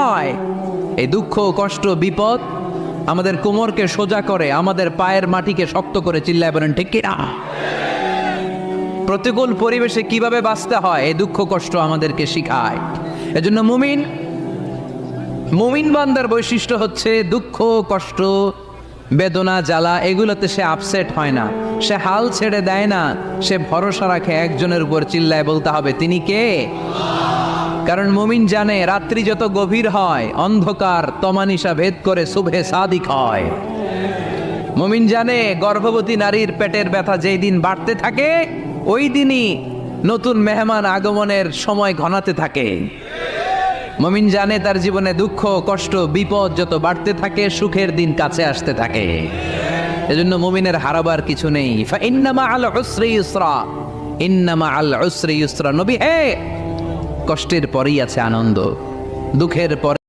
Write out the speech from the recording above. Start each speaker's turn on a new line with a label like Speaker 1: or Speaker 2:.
Speaker 1: হয়। এই দুঃখ, কষ্ট, বিপদ আমাদের কোমরকে সোজা করে, আমাদের পায়ের মাটিকে শক্ত করে। চিল্লায় বলেন ঠিক কিনা? প্রতিকূল পরিবেশে কিভাবে বাঁচতে হয় এই দুঃখ কষ্ট আমাদেরকে শিখায়। এজন্য মুমিন বান্দার বৈশিষ্ট্য হচ্ছে দুঃখ কষ্ট বেদনা জ্বালা এগুলোতে সে আপসেট হয় না, সে হাল ছেড়ে দেয় না, সে ভরসা রাখে একজনের উপর। চিল্লায় বলতে হবে তিনি কে? কারণ মুমিন জানে রাত্রি যত গভীর হয় অন্ধকার তমানিসা ভেদ করে সুবহে সাদিক হয়। মুমিন জানে গর্ভবতী নারীর পেটের ব্যথা যেই দিন বাড়তে থাকে ওই দিনই নতুন মেহমান আগমনের সময় ঘনাতে থাকে। মুমিন জানে তার জীবনে দুঃখ কষ্ট বিপদ যত বাড়তে থাকে সুখের দিন কাছে আসতে থাকে। এজন্য মুমিনের হারাবার কিছু নেই। ফাইন্না মাআল উসরি ইউসরা, ইন্না মাআল উসরি ইউসরা। নবী হে, কষ্টের পরেই আছে আনন্দ, দুঃখের পরে